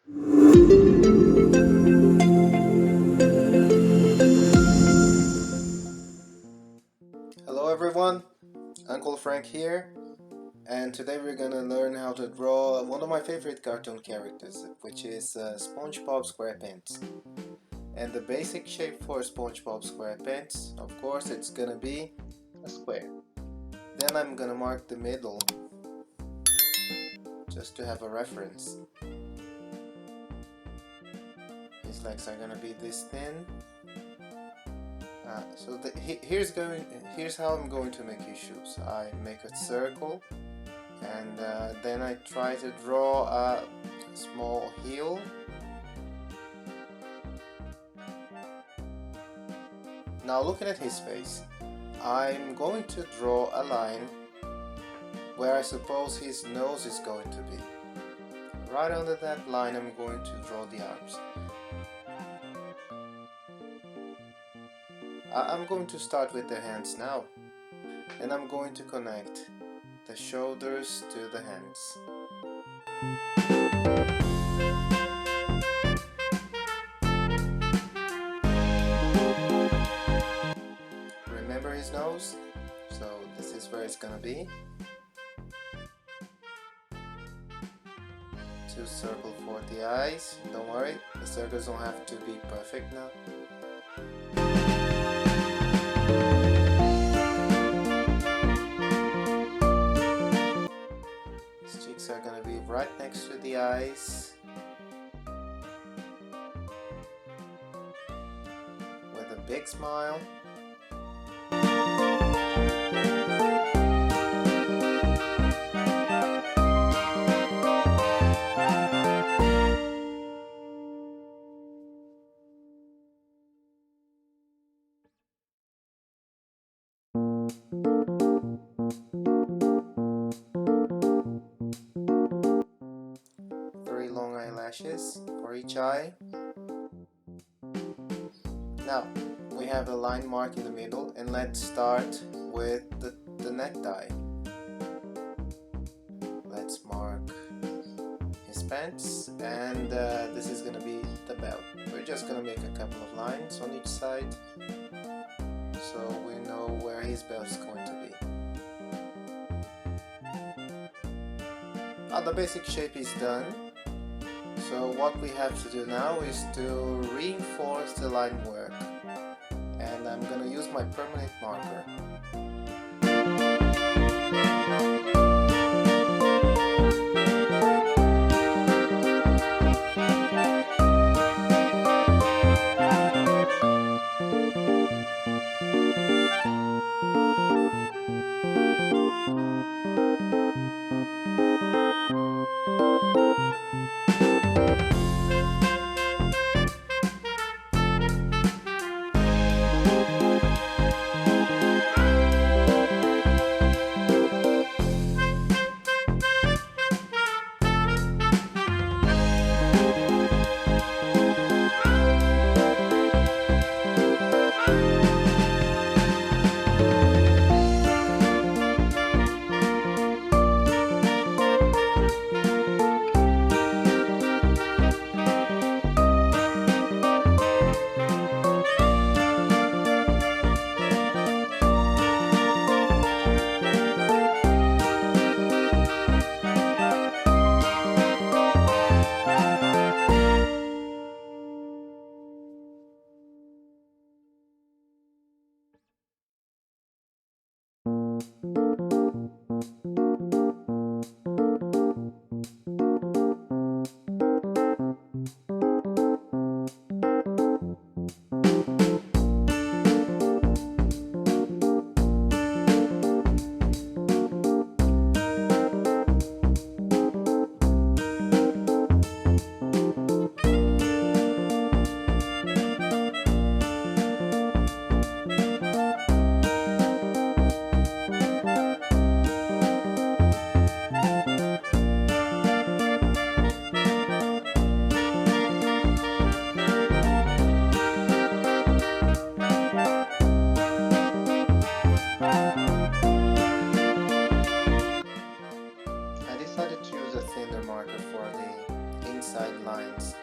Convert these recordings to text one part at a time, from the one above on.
Hello everyone, Uncle Frank here, and today we're gonna learn how to draw one of my favorite cartoon characters, which is Spongebob Squarepants. And the basic shape for Spongebob Squarepants, of course, it's gonna be a square. Then I'm gonna mark the middle, just to have a reference. His legs are gonna be this thin. Here's how I'm going to make his shoes. I make a circle, and then I try to draw a small heel. Now looking at his face, I'm going to draw a line where I suppose his nose is going to be. Right under that line I'm going to draw the arms. I'm going to start with the hands now, and I'm going to connect the shoulders to the hands. Remember his nose? So this is where it's gonna be. To circle for the eyes. Don't worry, the circles don't have to be perfect now. His cheeks are gonna be right next to the eyes, with a big smile. Very long eyelashes for each eye. Now we have a line mark in the middle, and let's start with the necktie. Let's mark his pants, and this is gonna be the belt. We're just gonna make a couple of lines on each side so we know where his belt is going to be. Now the basic shape is done. So what we have to do now is to reinforce the line work, and I'm gonna use my permanent marker. side lines.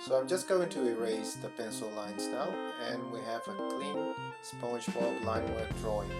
So I'm just going to erase the pencil lines now, and we have a clean Spongebob line work drawing.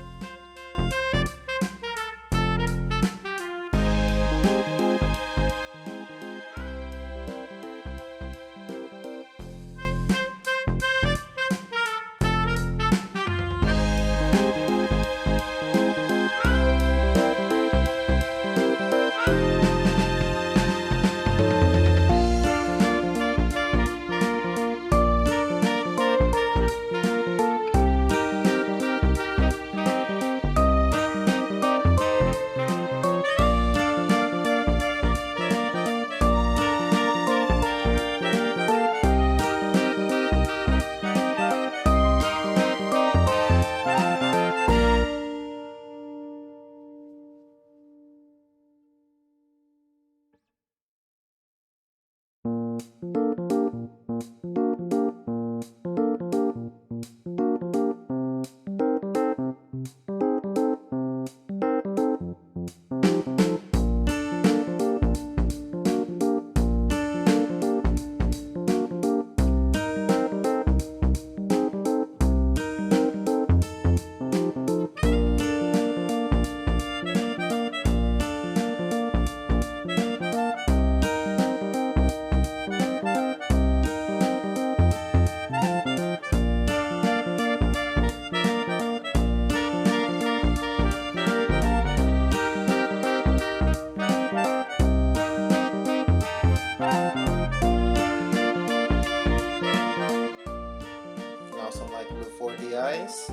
Now some light blue for the eyes.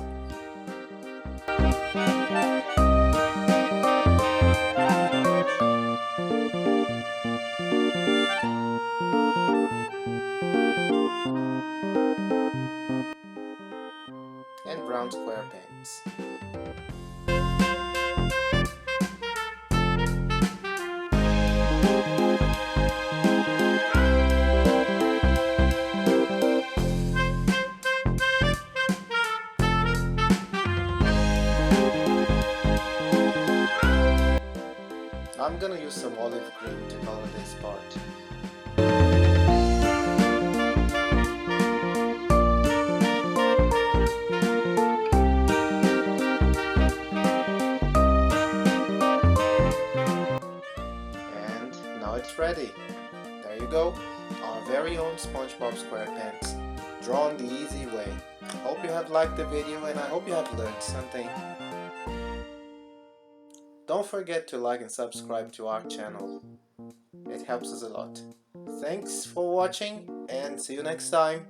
And brown square paints. I'm gonna use some olive green to color this part. And now it's ready. There you go, our very own Spongebob Squarepants, drawn the easy way. Hope you have liked the video and I hope you have learned something. Don't forget to like and subscribe to our channel. It helps us a lot. Thanks for watching and see you next time.